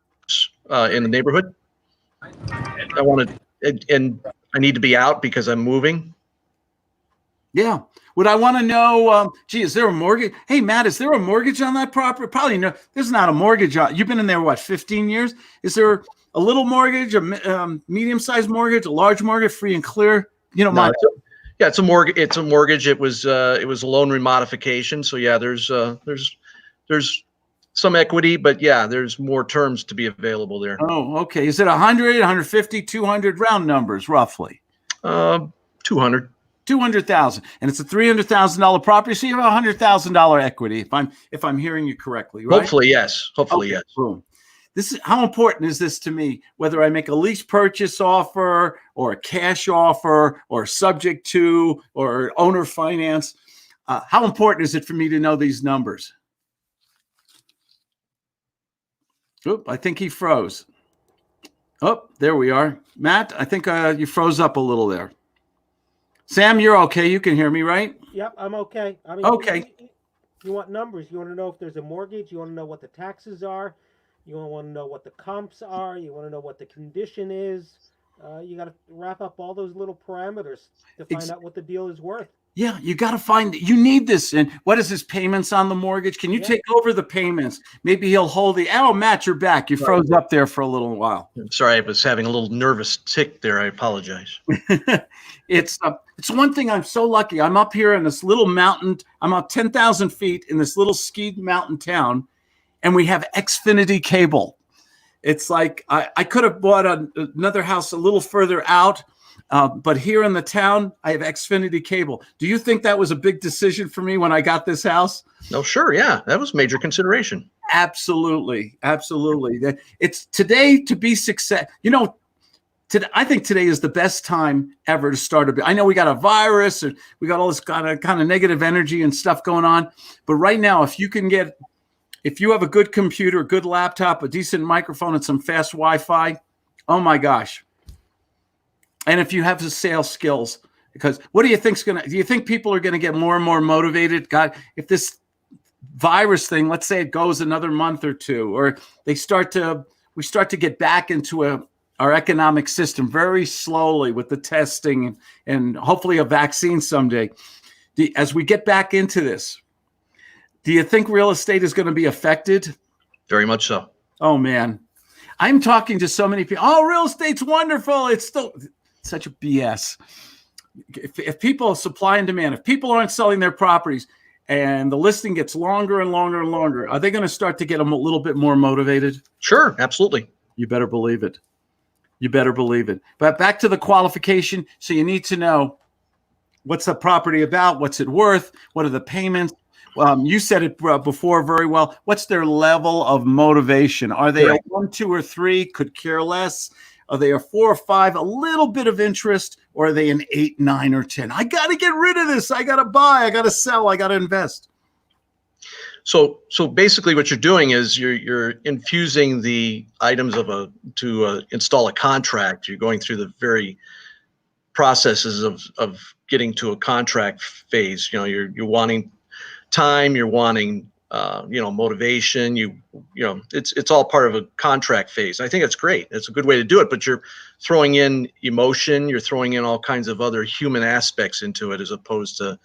F: in the neighborhood. I want to, and I need to be out because I'm moving.
A: Yeah. Would I want to know, is there a mortgage? Hey, Matt, is there a mortgage on that property? Probably no. There's not a mortgage on. You've been in there, what, 15 years? Is there a little mortgage, a medium-sized mortgage, a large mortgage, free and clear? You know,
F: it's a mortgage. It's a mortgage. It was a loan remodification. So yeah, there's some equity, but yeah, there's more terms to be available there.
A: Oh, okay. Is it 100, 150, 200 round numbers roughly?
F: 200.
A: 200,000, and it's a $300,000 property, so you have $100,000 equity. If I'm hearing you correctly, right?
F: Hopefully, yes. Hopefully,
A: okay,
F: yes.
A: Boom. This is how important is this to me? Whether I make a lease purchase offer or a cash offer or subject to or owner finance, how important is it for me to know these numbers? Oop, I think he froze. Oh, there we are. Matt, I think you froze up a little there. Sam, you're okay. You can hear me, right?
E: Yep, I'm okay. I mean,
A: okay.
E: You want numbers. You want to know if there's a mortgage. You want to know what the taxes are. You want to know what the comps are. You want to know what the condition is. You got to wrap up all those little parameters to find out what the deal is worth.
A: Yeah, you got to find, you need this. And what is his payments on the mortgage? Can you take over the payments? Maybe he'll hold Matt, you're back. You froze up there for a little while.
F: I'm sorry, I was having a little nervous tick there. I apologize.
A: It's one thing. I'm so lucky. I'm up here in this little mountain. I'm up 10,000 feet in this little ski mountain town, and we have Xfinity cable. It's like I could have bought another house a little further out, but here in the town, I have Xfinity cable. Do you think that was a big decision for me when I got this house?
F: No, sure. Yeah, that was major consideration.
A: Absolutely. It's today to be success. You know, I think today is the best time ever to start I know we got a virus and we got all this kind of negative energy and stuff going on. But right now, if you have a good computer, a good laptop, a decent microphone, and some fast Wi-Fi, oh my gosh. And if you have the sales skills, because what do you think people are going to get more and more motivated? God, if this virus thing, let's say it goes another month or two, or we start to get back into our economic system very slowly with the testing and hopefully a vaccine someday. As we get back into this, do you think real estate is going to be affected?
F: Very much so.
A: Oh, man. I'm talking to so many people. Oh, real estate's wonderful. It's still such a BS. If people supply and demand, if people aren't selling their properties and the listing gets longer and longer and longer, are they going to start to get a little bit more motivated?
F: Sure, absolutely.
A: You better believe it. You better believe it. But back to the qualification. So you need to know, what's the property about? What's it worth? What are the payments? You said it before very well. What's their level of motivation? Are they a 1, 2, or 3? Could care less. Are they a 4 or 5? A little bit of interest, or are they an 8, 9, or 10? I got to get rid of this. I got to buy. I got to sell. I got to invest.
F: So basically, what you're doing is you're infusing the items to install a contract. You're going through the very processes of getting to a contract phase. You know, you're wanting time, you're wanting motivation, it's all part of a contract phase. I think it's great. It's a good way to do it, but you're throwing in emotion, you're throwing in all kinds of other human aspects into it, as opposed to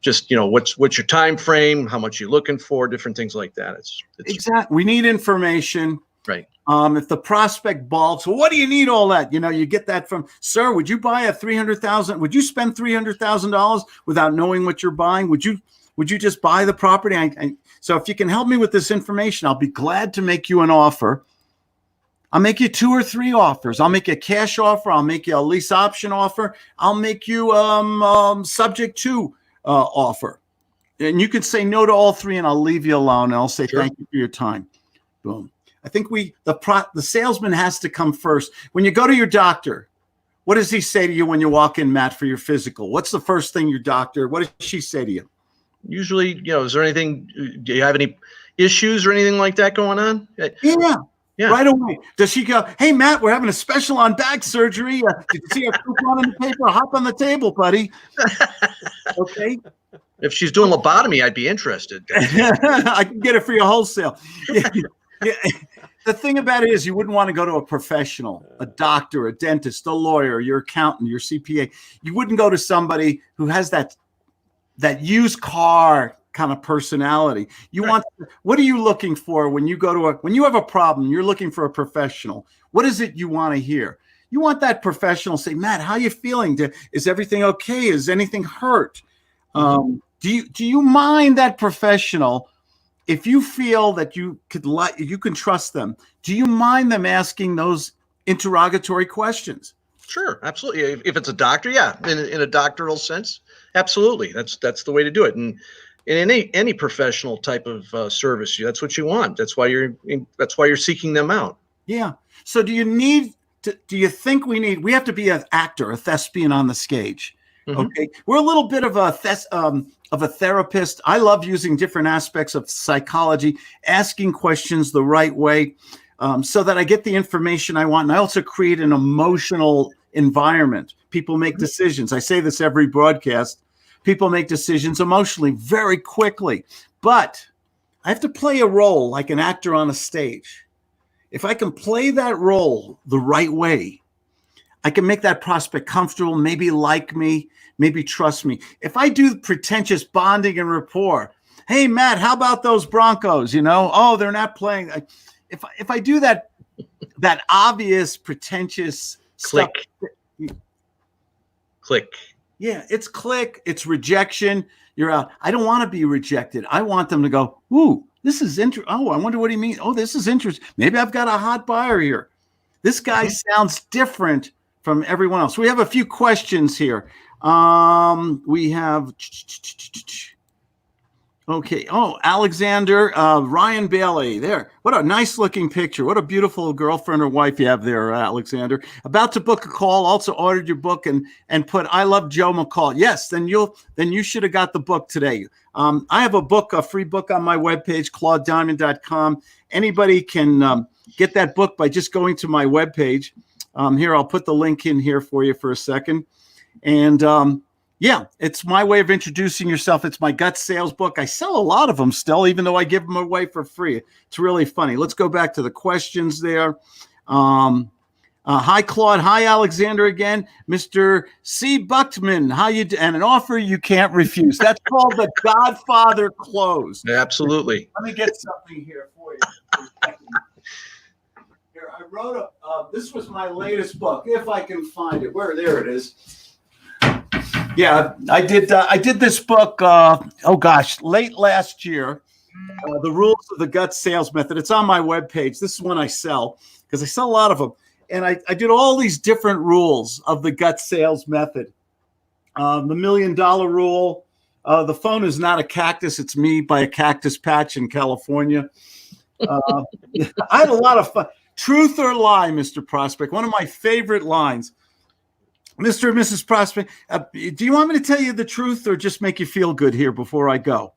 F: just, what's your time frame, how much you're looking for, different things like that. It's
A: exactly. We need information.
F: Right.
A: If the prospect balks, well, what do you need all that? You get that from, sir, would you buy would you spend $300,000 without knowing what you're buying? Would you Would you just buy the property? So if you can help me with this information, I'll be glad to make you an offer. I'll make you 2 or 3 offers. I'll make you a cash offer. I'll make you a lease option offer. I'll make you subject to offer. And you can say no to all 3, and I'll leave you alone. And I'll say thank you for your time. Boom. I think the salesman has to come first. When you go to your doctor, what does he say to you when you walk in, Matt, for your physical? What's the first thing what does she say to you?
F: Usually, is there anything, do you have any issues or anything like that going on?
A: Yeah. Right away. Does she go, hey, Matt, we're having a special on back surgery. Did you see a coupon in the paper? Hop on the table, buddy. Okay.
F: If she's doing lobotomy, I'd be interested.
A: I can get it for you wholesale. Yeah. The thing about it is you wouldn't want to go to a professional, a doctor, a dentist, a lawyer, your accountant, your CPA. You wouldn't go to somebody who has that used car kind of personality. What are you looking for when you when you have a problem, you're looking for a professional. What is it you want to hear? You want that professional to say, Matt, how you feeling? Is everything okay? Is anything hurt? Do you mind that professional? If you feel that you can trust them, do you mind them asking those interrogatory questions?
F: Sure, absolutely. If it's a doctor, yeah, in a doctoral sense, absolutely. That's the way to do it. And in any professional type of service, that's what you want. That's why you're seeking them out.
A: Yeah. So do you think we have to be an actor, a thespian on the stage? Mm-hmm. Okay. We're a little bit of a therapist. I love using different aspects of psychology, asking questions the right way, so that I get the information I want. And I also create an emotional environment. People make decisions. I say this every broadcast. People make decisions emotionally very quickly, but I have to play a role like an actor on a stage. If I can play that role the right way, I can make that prospect comfortable, maybe like me, maybe trust me. If I do pretentious bonding and rapport, hey, Matt, how about those Broncos? Oh, they're not playing. If I do that obvious pretentious
F: click.
A: Stuff,
F: click.
A: Yeah, it's click. It's rejection. You're out. I don't want to be rejected. I want them to go, ooh, this is interesting. Oh, I wonder what he means. Oh, this is interesting. Maybe I've got a hot buyer here. This guy sounds different from everyone else. We have a few questions here. We have, okay. Oh, Alexander, Ryan Bailey there. What a nice looking picture. What a beautiful girlfriend or wife you have there, Alexander. About to book a call. Also ordered your book and put, I love Joe McCall. Yes. Then you should have got the book today. I have a free book on my webpage, ClaudeDiamond.com. Anybody can get that book by just going to my webpage. Here, I'll put the link in here for you for a second. And yeah, it's my way of introducing yourself. It's my gut sales book. I sell a lot of them still, even though I give them away for free. It's really funny. Let's go back to the questions there. Hi, Claude. Hi, Alexander again. Mr. C. Buchtman, how you and an offer you can't refuse. That's called the Godfather close.
F: Absolutely.
A: Let me get something here for you. Here, I wrote this was my latest book, if I can find it. There it is. Yeah, I did this book, late last year, The Rules of the Gut Sales Method. It's on my webpage. This is one I sell because I sell a lot of them. And I did all these different rules of the gut sales method. The $1 million rule. The phone is not a cactus. It's me by a cactus patch in California. I had a lot of fun. Truth or lie, Mr. Prospect. One of my favorite lines. Mr. and Mrs. Prospect, do you want me to tell you the truth or just make you feel good here before I go?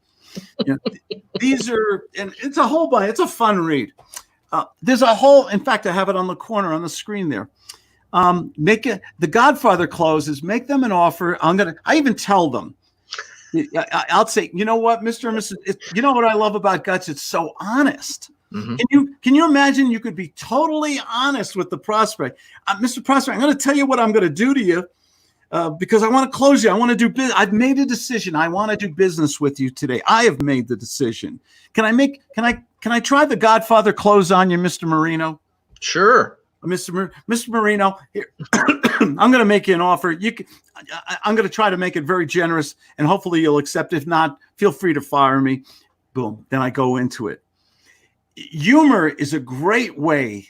A: These are, and it's a whole bunch. It's a fun read. There's a whole, in fact, I have it on the corner on the screen there. The Godfather closes, make them an offer. I even tell them, I'll say, you know what, Mr. and Mrs. You know what I love about guts? It's so honest. Mm-hmm. Can you imagine you could be totally honest with the prospect? Mr. Prospect, I'm going to tell you what I'm going to do to you because I want to close you. I want to do business. I've made a decision. I want to do business with you today. I have made the decision. Can I try the Godfather close on you, Mr. Marino?
F: Sure.
A: Mr. Marino, here, I'm going to make you an offer. I'm going to try to make it very generous, and hopefully you'll accept. If not, feel free to fire me. Boom. Then I go into it. Humor is a great way.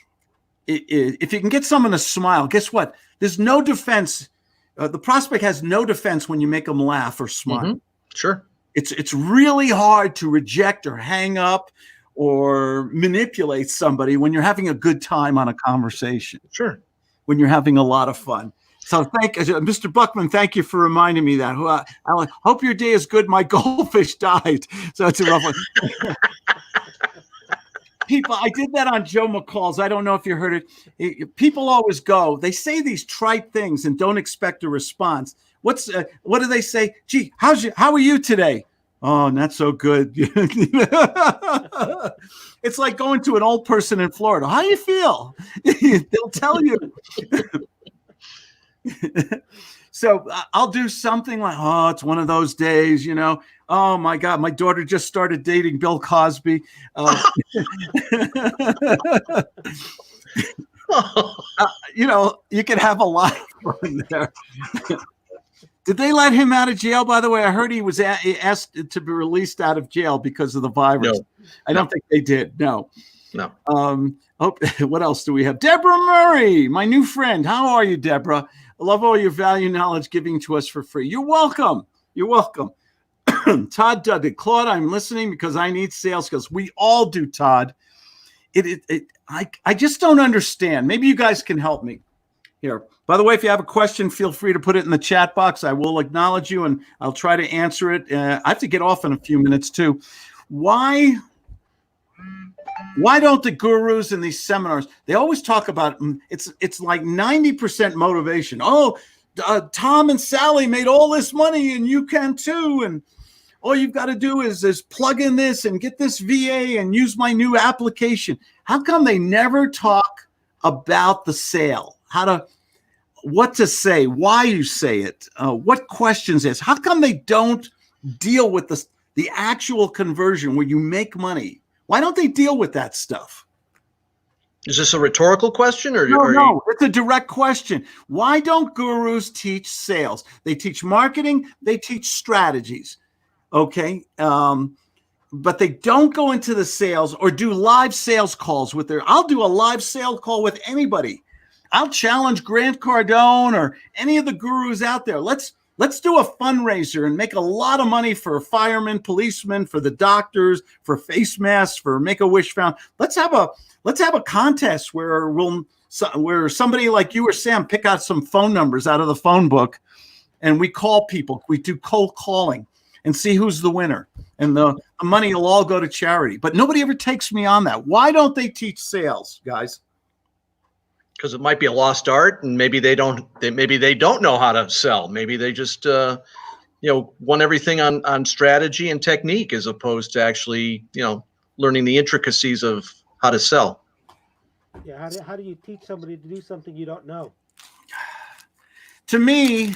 A: If you can get someone to smile, guess what? There's no defense. The prospect has no defense when you make them laugh or smile.
F: Mm-hmm. Sure.
A: It's really hard to reject or hang up or manipulate somebody when you're having a good time on a conversation.
F: Sure.
A: When you're having a lot of fun. So Mr. Buckman, thank you for reminding me that. I hope your day is good. My goldfish died. So it's a rough one. People, I did that on Joe McCall's. I don't know if you heard it. People always go, they say these trite things and don't expect a response. What do they say? Gee, how are you today? Oh, not so good. It's like going to an old person in Florida. How do you feel? They'll tell you. So I'll do something like, oh, it's one of those days, Oh my God, my daughter just started dating Bill Cosby. You can have a lot of fun there. Did they let him out of jail, by the way? I heard he was asked to be released out of jail because of the virus.
F: No.
A: I don't think they did. No. What else do we have? Deborah Murray, my new friend. How are you, Deborah? I love all your value knowledge giving to us for free. You're welcome. You're welcome. Todd Dudley. Claude, I'm listening because I need sales skills. We all do, Todd. I just don't understand. Maybe you guys can help me here. By the way, if you have a question, feel free to put it in the chat box. I will acknowledge you, and I'll try to answer it. I have to get off in a few minutes, too. Why don't the gurus in these seminars, they always talk about, it's like 90% motivation. Oh, Tom and Sally made all this money, and you can, too. And all you've got to do is plug in this and get this VA and use my new application. How come they never talk about the sale? What to say, why you say it, what questions ask? How come they don't deal with the actual conversion where you make money? Why don't they deal with that stuff?
F: Is this a rhetorical question or?
A: No, it's a direct question. Why don't gurus teach sales? They teach marketing, they teach strategies. Okay. But they don't go into the sales or do live sales calls I'll do a live sale call with anybody. I'll challenge Grant Cardone or any of the gurus out there. Let's do a fundraiser and make a lot of money for firemen, policemen, for the doctors, for face masks, for Make-A-Wish Found. Let's have a contest where somebody like you or Sam pick out some phone numbers out of the phone book, and we call people. We do cold calling and see who's the winner, and the money will all go to charity. But nobody ever takes me on that. Why don't they teach sales, guys?
F: Because it might be a lost art, and maybe they don't know how to sell. Maybe they just want everything on strategy and technique as opposed to actually learning the intricacies of how to sell.
E: Yeah, how do you teach somebody to do something you don't know?
A: To me,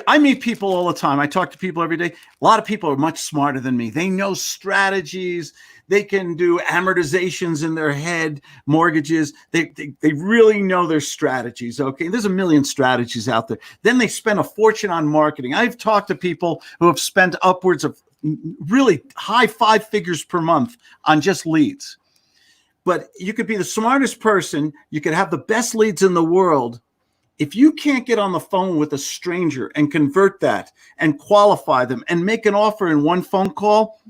A: I meet people all the time. I talk to people every day. A lot of people are much smarter than me. They know strategies. They can do amortizations in their head, mortgages. They really know their strategies. Okay, there's a million strategies out there. Then they spend a fortune on marketing. I've talked to people who have spent upwards of really high 5 figures per month on just leads. But you could be the smartest person. You could have the best leads in the world. If you can't get on the phone with a stranger and convert that and qualify them and make an offer in one phone call,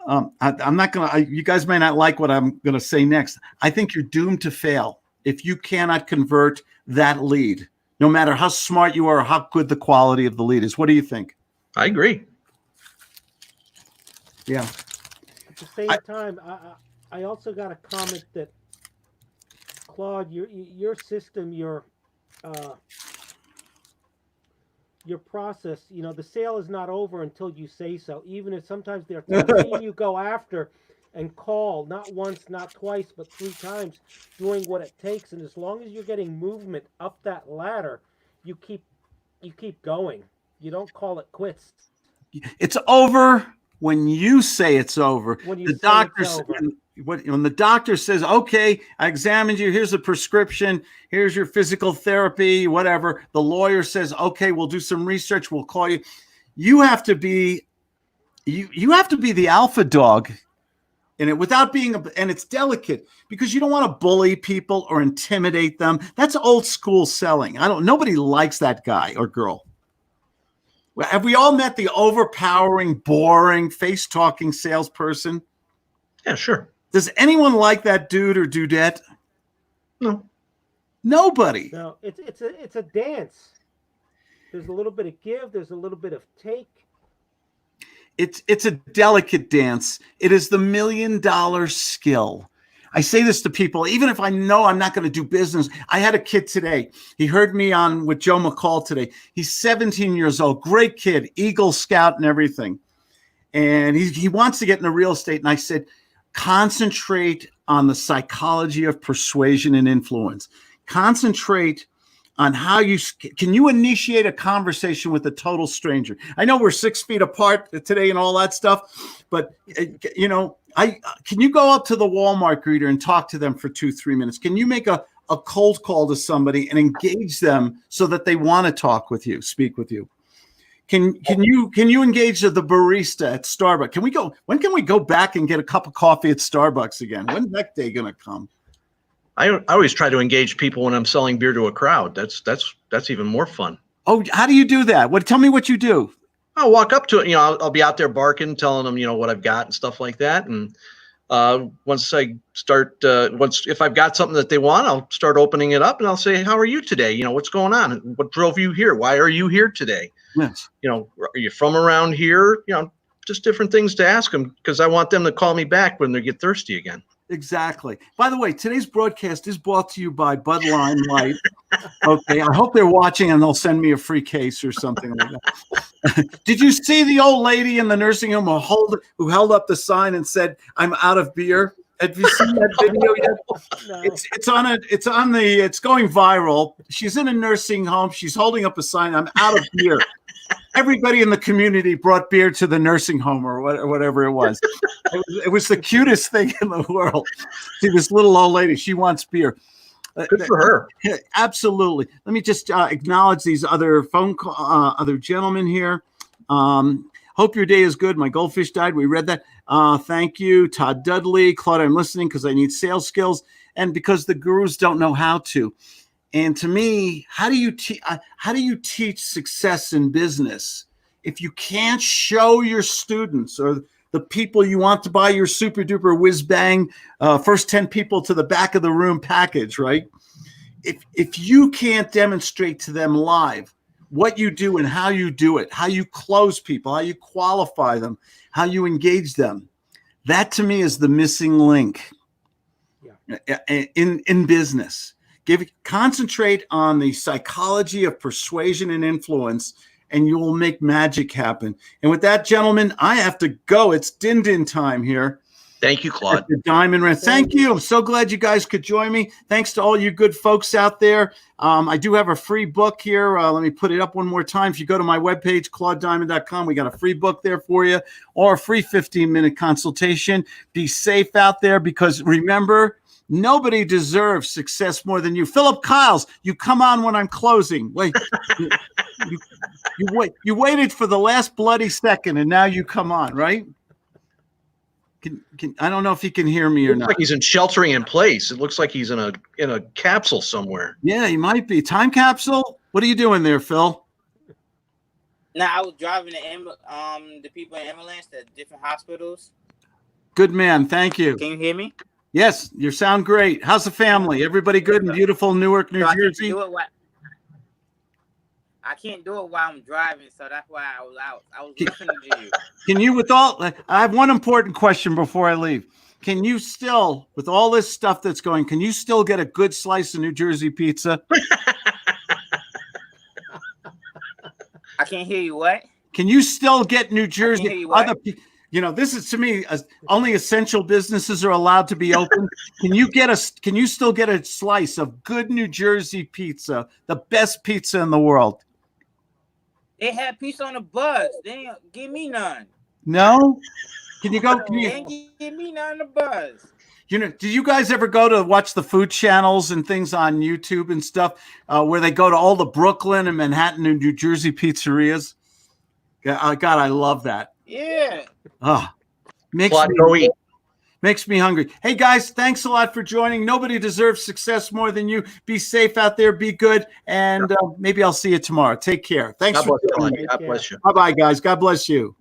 A: I'm not going to, you guys may not like what I'm going to say next. I think you're doomed to fail if you cannot convert that lead, no matter how smart you are or how good the quality of the lead is. What do you think?
F: I agree.
A: Yeah.
E: At the same time, I also got a comment that, Claude, your system, your process, the sale is not over until you say so. Even if sometimes they're telling you go after and call, not once, not twice, but 3 times, doing what it takes. And as long as you're getting movement up that ladder, you keep going. You don't call it quits.
A: It's over when you say it's over.
E: When you
A: The
E: say
A: doctor
E: it's
A: says,
E: over.
A: when the doctor says, okay, I examined you, here's a prescription, here's your physical therapy, whatever. The lawyer says, okay, we'll do some research, we'll call you. You have to be the alpha dog in it without being and it's delicate because you don't want to bully people or intimidate them. That's old school selling. Nobody likes that guy or girl. Have we all met the overpowering, boring, face-talking salesperson?
F: Yeah, sure.
A: Does anyone like that dude or dudette?
F: No.
A: Nobody.
E: No, it's a dance. There's a little bit of give. There's a little bit of take.
A: It's a delicate dance. It is the $1 million skill. I say this to people, even if I know I'm not going to do business. I had a kid today. He heard me on with Joe McCall today. He's 17 years old, great kid, Eagle Scout and everything. And he wants to get into real estate. And I said, concentrate on the psychology of persuasion and influence. Concentrate on how can you initiate a conversation with a total stranger. I know we're 6 feet apart today and all that stuff, but can you go up to the Walmart greeter and talk to them for 2-3 minutes? Can you make a cold call to somebody and engage them so that they want to talk with you, speak with you? Can you engage the barista at Starbucks? When can we go back and get a cup of coffee at Starbucks again? When's that day going to come?
F: I always try to engage people when I'm selling beer to a crowd. That's even more fun.
A: Oh, how do you do that? Tell me what you do.
F: I'll walk up to it. I'll be out there barking, telling them, what I've got and stuff like that. And once I start, if I've got something that they want, I'll start opening it up and I'll say, how are you today? What's going on? What drove you here? Why are you here today?
A: Yes.
F: Are you from around here? Just different things to ask them because I want them to call me back when they get thirsty again.
A: Exactly. By the way, today's broadcast is brought to you by Bud Light. Okay, I hope they're watching and they'll send me a free case or something like that. Did you see the old lady in the nursing home who held up the sign and said, "I'm out of beer"? Have you seen that video yet?
E: No.
A: It's going viral. She's in a nursing home. She's holding up a sign, "I'm out of beer." Everybody in the community brought beer to the nursing home or whatever it was. It was the cutest thing in the world. See this little old lady. She wants beer.
F: Good for her.
A: Absolutely. Let me just acknowledge these other other gentlemen here. Hope your day is good. My goldfish died. We read that. Thank you, Todd Dudley. Claude, I'm listening because I need sales skills and because the gurus don't know how to. And to me, how do you teach success in business if you can't show your students or the people you want to buy your super duper whiz bang first 10 people to the back of the room package, right? If you can't demonstrate to them live what you do and how you do it, how you close people, how you qualify them, how you engage them, that to me is the missing link in business. Concentrate on the psychology of persuasion and influence, and you will make magic happen. And with that, gentlemen, I have to go. It's din time here.
F: Thank you, Claude.
A: The Diamond Ring. Thank you. I'm so glad you guys could join me. Thanks to all you good folks out there. I do have a free book here. Let me put it up one more time. If you go to my webpage, claudediamond.com, we got a free book there for you or a free 15-minute consultation. Be safe out there because remember, nobody deserves success more than you. Philip Kiles, you come on when I'm closing. Wait, you waited for the last bloody second, and now you come on, right? I don't know if he can hear me or
F: Looks
A: not.
F: like he's in sheltering in place. It looks like he's in a capsule somewhere.
A: Yeah, he might be. Time capsule? What are you doing there, Phil?
G: No, I was driving the people in ambulance to different hospitals.
A: Good man. Thank you.
G: Can you hear me?
A: Yes, you sound great. How's the family? Everybody good in beautiful Newark, New Jersey?
G: I can't do it while I'm driving, so that's why I was out. I was listening to you.
A: Can you, I have one important question before I leave. Can you still, with all this stuff that's going, can you still get a good slice of New Jersey pizza?
G: I can't hear you. What?
A: Can you still get New
G: I
A: Jersey?
G: can't hear you. What?
A: This is to me, only essential businesses are allowed to be open. Can you still get a slice of good New Jersey pizza, the best pizza in the world?
G: They had pizza on the bus. They didn't give me none.
A: No? Can you go? Can you,
G: Can't give me none of the buzz.
A: you know, did you guys ever go to watch the food channels and things on YouTube and stuff where they go to all the Brooklyn and Manhattan and New Jersey pizzerias? God, I love that.
G: Yeah.
A: Ah,
F: Claude, go eat.
A: makes me hungry. Hey guys, thanks a lot for joining. Nobody deserves success more than you. Be safe out there. Be good, and maybe I'll see you tomorrow. Take care. Thanks
F: God
A: for
F: bless you,
A: joining.
F: Claude. God bless you.
A: Bye bye, guys. God bless you.